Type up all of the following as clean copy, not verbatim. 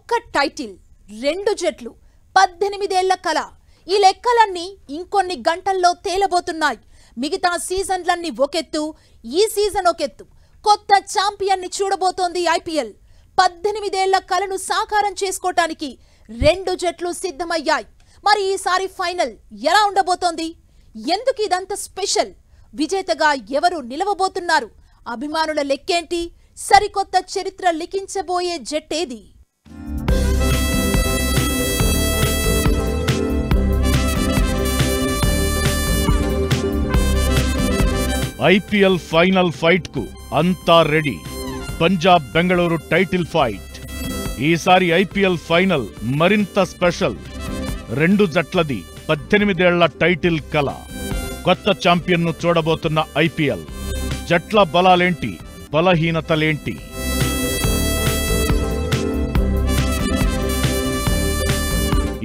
ఒక్క టైటిల్, 2 జట్లు, 18 ఏళ్ల కల. ఈ లెక్కలన్నీ ఇంకొన్ని గంటల్లో తేలబోతున్నాయి. మిగతా సీజన్లన్నీ ఒకెత్తు, ఈ సీజన్ ఒకెత్తు. కొత్త ఛాంపియన్ని చూడబోతోంది ఐపీఎల్. 18 ఏళ్ల కలను సాకారం చేసుకోవటానికి 2 జట్లు సిద్ధమయ్యాయి. మరి ఈసారి ఫైనల్ ఎలా ఉండబోతోంది? ఎందుకు ఇదంత స్పెషల్? విజేతగా ఎవరు నిలవబోతున్నారు? అభిమానుల లెక్కేంటి? సరికొత్త చరిత్ర లిఖించబోయే జట్టేది? ఐపీఎల్ ఫైనల్ ఫైట్ కు అంతా ready. Punjab Bengaluru title fight. ఈసారి ఐపీఎల్ ఫైనల్ మరింత స్పెషల్. 2 జట్లది 18 ఏళ్ల టైటిల్ కల. కొత్త ఛాంపియన్ను చూడబోతున్న ఐపీఎల్. జట్ల బలాలేంటి, బలహీనతలేంటి?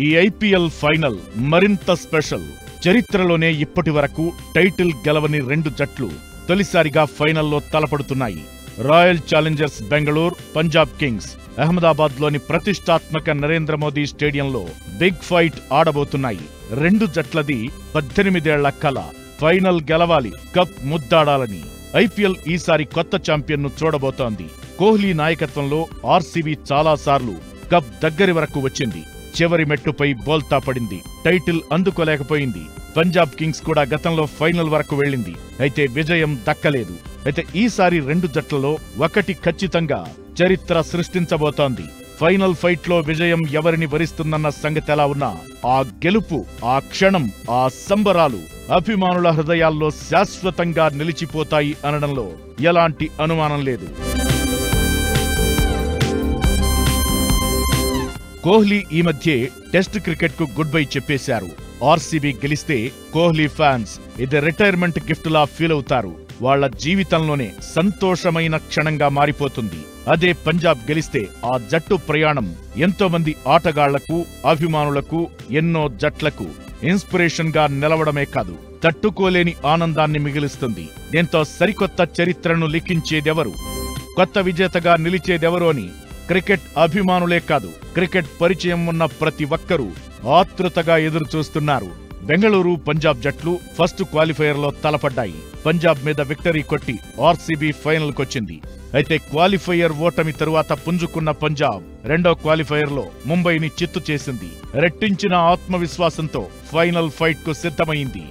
ఈ ఐపీఎల్ ఫైనల్ మరింత స్పెషల్. చరిత్రలోనే ఇప్పటి వరకు టైటిల్ గెలవని 2 జట్లు తొలిసారిగా ఫైనల్లో తలపడుతున్నాయి. Royal Challengers Bengaluru, Punjab Kings అహ్మదాబాద్లోని ప్రతిష్టాత్మక నరేంద్ర మోదీ స్టేడియంలో బిగ్ ఫైట్ ఆడబోతున్నాయి. 2 జట్లది 18 ఏళ్ల కల. ఫైనల్ గెలవాలి, కప్ ముద్దాడాలని. ఐపీఎల్ ఈసారి కొత్త ఛాంపియన్ను చూడబోతోంది. కోహ్లీ నాయకత్వంలో ఆర్సీబీ చాలాసార్లు కప్ దగ్గరి వరకు వచ్చింది. చివరి మెట్టుపై బోల్తా పడింది. టైటిల్ అందుకోలేకపోయింది. పంజాబ్ కింగ్స్ కూడా గతంలో ఫైనల్ వరకు వెళ్ళింది. అయితే విజయం దక్కలేదు. అయితే ఈసారి 2 జట్లలో ఒకటి ఖచ్చితంగా చరిత్ర సృష్టించబోతోంది. ఫైనల్ ఫైట్ లో విజయం ఎవరిని వరిస్తుందన్న సంగతి ఎలా ఉన్నా, ఆ గెలుపు, ఆ క్షణం, ఆ సంబరాలు అభిమానుల హృదయాల్లో శాశ్వతంగా నిలిచిపోతాయి అనడంలో ఎలాంటి అనుమానం లేదు. కోహ్లీ ఈ మధ్యే టెస్ట్ క్రికెట్ కు గుడ్ బై చెప్పేశారు. ఆర్సీబీ గెలిస్తే కోహ్లీ ఫ్యాన్స్ ఇది రిటైర్మెంట్ గిఫ్ట్ లా ఫీల్ అవుతారు. వాళ్ల జీవితంలోనే సంతోషమైన క్షణంగా మారిపోతుంది. అదే పంజాబ్ గెలిస్తే ఆ జట్టు ప్రయాణం ఎంతో మంది ఆటగాళ్లకు, అభిమానులకు, ఎన్నో జట్లకు ఇన్స్పిరేషన్ గా నిలవడమే కాదు, తట్టుకోలేని ఆనందాన్ని మిగిలిస్తుంది. దీంతో సరికొత్త చరిత్రను లిఖించేదెవరు, కొత్త విజేతగా నిలిచేదెవరు అని క్రికెట్ అభిమానులే కాదు, క్రికెట్ పరిచయం ఉన్న ప్రతి ఒక్కరూ ఆతృతగా ఎదురుచూస్తున్నారు. బెంగళూరు, పంజాబ్ జట్లు ఫస్ట్ క్వాలిఫైయర్ లో తలపడ్డాయి. పంజాబ్ మీద విక్టరీ కొట్టి ఆర్సీబీ ఫైనల్ కొచ్చింది. అయితే క్వాలిఫైయర్ ఓటమి తరువాత పుంజుకున్న పంజాబ్ రెండో క్వాలిఫైయర్ లో ముంబైని చిత్తు చేసింది. రెట్టించిన ఆత్మవిశ్వాసంతో ఫైనల్ ఫైట్ కు సిద్ధమైంది.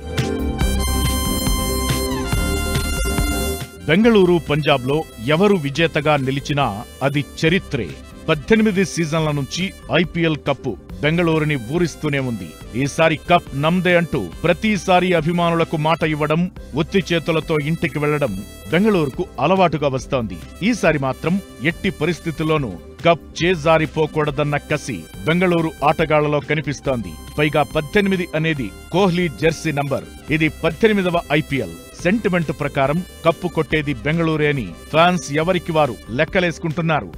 బెంగళూరు, పంజాబ్ లో ఎవరు విజేతగా నిలిచినా అది చరిత్రే. 18 సీజన్ల నుంచి ఐపీఎల్ కప్పు బెంగళూరుని ఊరిస్తూనే ఉంది. ఈసారి కప్ నమ్దే అంటూ ప్రతిసారి అభిమానులకు మాట ఇవ్వడం, ఉత్తి చేతులతో ఇంటికి వెళ్లడం బెంగళూరుకు అలవాటుగా వస్తోంది. ఈసారి మాత్రం ఎట్టి పరిస్థితుల్లోనూ కప్ చేజారిపోకూడదన్న కసి బెంగళూరు ఆటగాళ్లలో కనిపిస్తోంది. పైగా 18 అనేది కోహ్లీ జెర్సీ నంబర్. ఇది 18వ ఐపీఎల్. సెంటిమెంట్ ప్రకారం కప్పు కొట్టేది బెంగళూరే అని ఫ్యాన్స్ ఎవరికి వారు లెక్కలేసుకుంటున్నారు.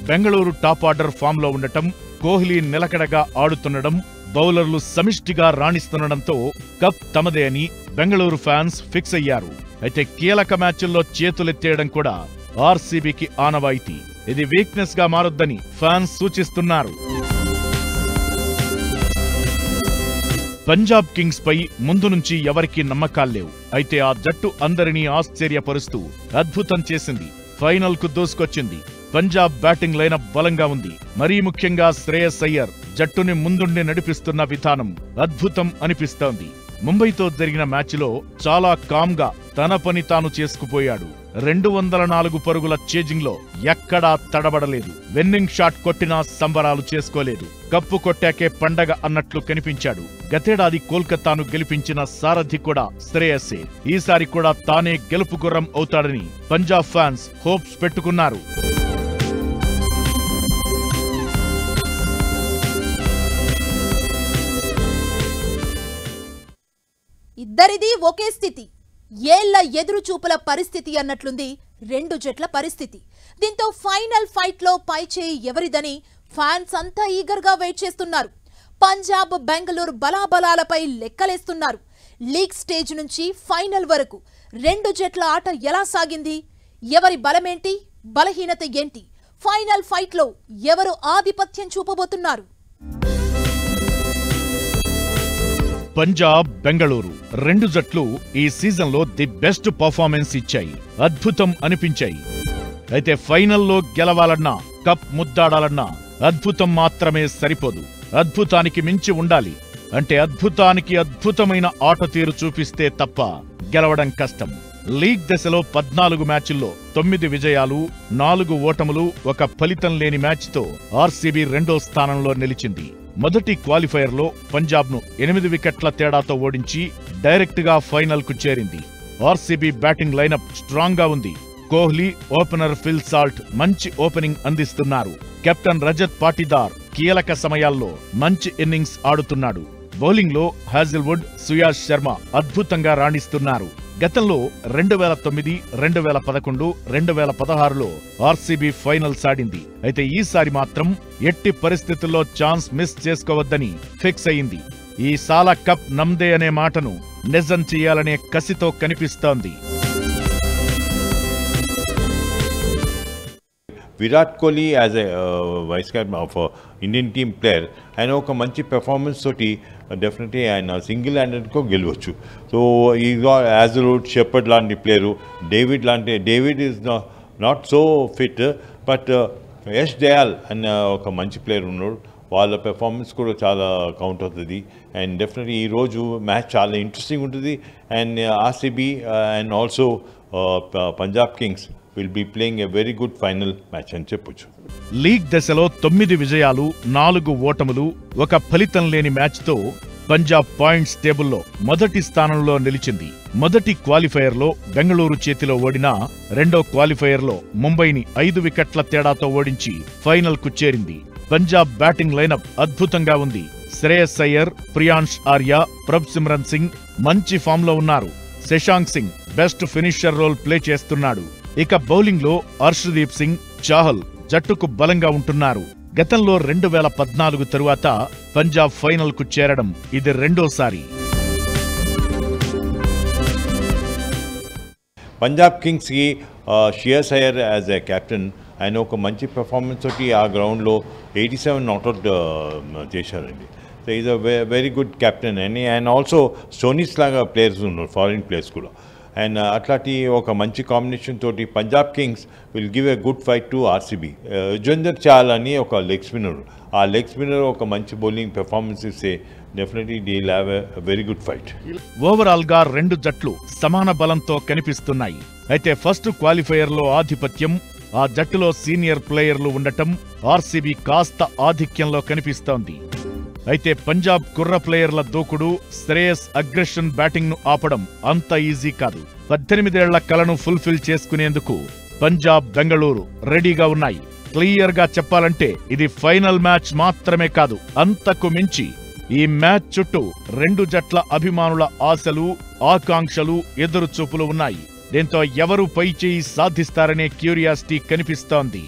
బెంగళూరు టాప్ ఆర్డర్ ఫామ్ లో ఉండటం, కోహ్లీ నిలకడగా ఆడుతుండడం, బౌలర్లు సమిష్టిగా రాణిస్తుండడంతో కప్ తమదే అని బెంగళూరు ఫ్యాన్స్ ఫిక్స్ అయ్యారు. అయితే కీలక మ్యాచ్ల్లో చేతులెత్తేయడం కూడా ఆర్సీబీకి ఆనవాయితీ. ఇది వీక్నెస్ గా మారొద్దని ఫ్యాన్స్ సూచిస్తున్నారు. పంజాబ్ కింగ్స్ పై ముందు నుంచి ఎవరికీ నమ్మకాల్లేవు. అయితే ఆ జట్టు అందరినీ ఆశ్చర్యపరుస్తూ అద్భుతం చేసింది. ఫైనల్ కు దూసుకొచ్చింది. పంజాబ్ బ్యాటింగ్ లైనప్ బలంగా ఉంది. మరీ ముఖ్యంగా శ్రేయస్ అయ్యర్ జట్టుని ముందుండి నడిపిస్తున్న విధానం అద్భుతం అనిపిస్తోంది. ముంబైతో జరిగిన మ్యాచ్లో చాలా కామ్ గా తన పని తాను చేసుకుపోయాడు. 204 పరుగుల చేజింగ్ లో ఎక్కడా తడబడలేదు. విన్నింగ్ షాట్ కొట్టినా సంబరాలు చేసుకోలేదు. కప్పు కొట్టాకే పండగ అన్నట్లు కనిపించాడు. గతేడాది కోల్కతాను గెలిపించిన సారథి కూడా శ్రేయస్సే. ఈసారి కూడా తానే గెలుపు గుర్రం అవుతాడని పంజాబ్ ఫ్యాన్స్ హోప్స్ పెట్టుకున్నారు. ఇద్దరిది ఒకే స్థితి. ఏళ్ల ఎదురు చూపుల పరిస్థితి అన్నట్లుంది 2 జట్ల పరిస్థితి. దీంతో ఫైనల్ ఫైట్ లో పైచేయి ఎవరిదని ఫ్యాన్స్ అంతా ఈగర్ గా వెయిట్ చేస్తున్నారు. పంజాబ్, బెంగళూరు బలాబలాలపై లెక్కలేస్తున్నారు. లీగ్ స్టేజ్ నుంచి ఫైనల్ వరకు 2 జట్ల ఆట ఎలా సాగింది, ఎవరి బలమేంటి, బలహీనత ఏంటి, ఫైనల్ ఫైట్ లో ఎవరు ఆధిపత్యం చూపబోతున్నారు? పంజాబ్, బెంగళూరు రెండు జట్లు ఈ సీజన్లో ది బెస్ట్ పర్ఫార్మెన్స్ ఇచ్చాయి, అద్భుతం అనిపించాయి. అయితే ఫైనల్లో గెలవాలన్నా, కప్ ముద్దాడాలన్నా అద్భుతం మాత్రమే సరిపోదు, అద్భుతానికి మించి ఉండాలి. అంటే అద్భుతానికి అద్భుతమైన ఆట తీరు చూపిస్తే తప్ప గెలవడం కష్టం. లీగ్ దశలో 14 మ్యాచుల్లో 9 విజయాలు, 4 ఓటములు, ఒక ఫలితం లేని మ్యాచ్తో ఆర్సీబీ రెండో స్థానంలో నిలిచింది. మొదటి క్వాలిఫైయర్లో పంజాబ్ను 8 వికెట్ల తేడాతో ఓడించి డైరెక్ట్గా ఫైనల్కు చేరింది. ఆర్సీబీ బ్యాటింగ్ లైనప్ స్ట్రాంగ్ గా ఉంది. కోహ్లీ, ఓపెనర్ ఫిల్ సాల్ట్ మంచి ఓపెనింగ్ అందిస్తున్నారు. కెప్టెన్ రజత్ పాటీదార్ కీలక సమయాల్లో మంచి ఇన్నింగ్స్ ఆడుతున్నాడు. బౌలింగ్లో హాజిల్వుడ్, సుయాష్ శర్మ అద్భుతంగా రాణిస్తున్నారు. గతంలో 2009, 2011, 2016లో ఆర్సీబీ ఫైనల్స్ ఆడింది. అయితే ఈసారి మాత్రం ఎట్టి పరిస్థితుల్లో ఛాన్స్ మిస్ చేసుకోవద్దని ఫిక్స్ అయింది. ఈ సాలా కప్ నమ్దే అనే మాటను నిజం చెయ్యాలనే కసితో కనిపిస్తోంది. Virat Kohli as a vice captain of Indian team player ఆయన ఒక మంచి పెర్ఫార్మెన్స్ తోటి డెఫినెట్లీ ఆయన సింగిల్ హ్యాండెడ్కో గెలవచ్చు. సో ఈ యాజ్రూడ్, షెపర్డ్ లాంటి player, David is not so fit, but Yash Dayal అన్న ఒక మంచి ప్లేయర్ ఉన్నాడు. వాళ్ళ పెర్ఫార్మెన్స్ కూడా చాలా కౌంట్ అవుతుంది. అండ్ డెఫినెట్లీ ఈరోజు మ్యాచ్ చాలా ఇంట్రెస్టింగ్ ఉంటుంది. And RCB and also Punjab Kings will be playing a very good final match అని చెప్పొచ్చు. లీగ్ దశలో 9 విజయాలు, 4 ఓటములు, ఒక ఫలితం లేని మ్యాచ్తో పంజాబ్ పాయింట్స్ టేబుల్లో మొదటి స్థానంలో నిలిచింది. మొదటి క్వాలిఫైయర్లో బెంగళూరు చేతిలో ఓడినా రెండో క్వాలిఫైయర్లో ముంబైని 5 వికెట్ల తేడాతో ఓడించి ఫైనల్కు చేరింది. పంజాబ్ బ్యాటింగ్ లైనప్ అద్భుతంగా ఉంది. శ్రేయస్ అయ్యర్, ప్రియాంష్ ఆర్య, ప్రభ్ సిమ్రన్ సింగ్ మంచి ఫామ్లో ఉన్నారు. Shashank Singh best finisher role play చేస్తున్నాడు. ఇక బౌలింగ్లో హర్షదీప్ సింగ్, చాహల్ జట్టుకు బలంగా ఉంటున్నారు. గతంలో 2014 తరువాత పంజాబ్ ఫైనల్కు చేరడం ఇది రెండోసారి. పంజాబ్ కింగ్స్కి Shreyas Iyer as a captain ఆయన ఒక మంచి పెర్ఫార్మెన్స్ తోటి ఆ గ్రౌండ్లో 87 నాట్అవుట్ చేశారండి. So is a very good captain అని. అండ్ ఆల్సో స్టోనీస్ లాగా ప్లేయర్స్ ఉన్నారు, ఫారిన్ ప్లేయర్స్ కూడా. అండ్ అట్లాంటి ఒక మంచి కాంబినేషన్ తోటి Punjab Kings will give a good fight to RCB. Yuzvendra Chahal అని ఒక లెగ్ స్పిన్నర్, ఆ లెగ్ స్పిన్నర్ ఒక మంచి బౌలింగ్ పెర్ఫార్మెన్స్ ఇస్తే definitely they will have a very good fight. Overall గా రెండు జట్లు సమాన బలంతో కనిపిస్తున్నాయి. అయితే ఫస్ట్ క్వాలిఫైయర్లో ఆధిపత్యం, ఆ జట్టులో సీనియర్ ప్లేయర్లు ఉండటం ఆర్సీబీ కాస్త ఆధిక్యంలో కనిపిస్తోంది. అయితే పంజాబ్ కుర్ర ప్లేయర్ల దూకుడు, శ్రేయస్ అగ్రెషన్ బ్యాటింగ్ ను ఆపడం అంత ఈజీ కాదు. 18 ఏళ్ల కలను ఫుల్ఫిల్ చేసుకునేందుకు పంజాబ్, బెంగళూరు రెడీగా ఉన్నాయి. క్లియర్ గా చెప్పాలంటే ఇది ఫైనల్ మ్యాచ్ మాత్రమే కాదు, అంతకు మించి ఈ మ్యాచ్ చుట్టూ రెండు జట్ల అభిమానుల ఆశలు, ఆకాంక్షలు, ఎదురుచూపులు ఉన్నాయి. దీంతో ఎవరు పైచేయి సాధిస్తారనే క్యూరియాసిటీ కనిపిస్తోంది.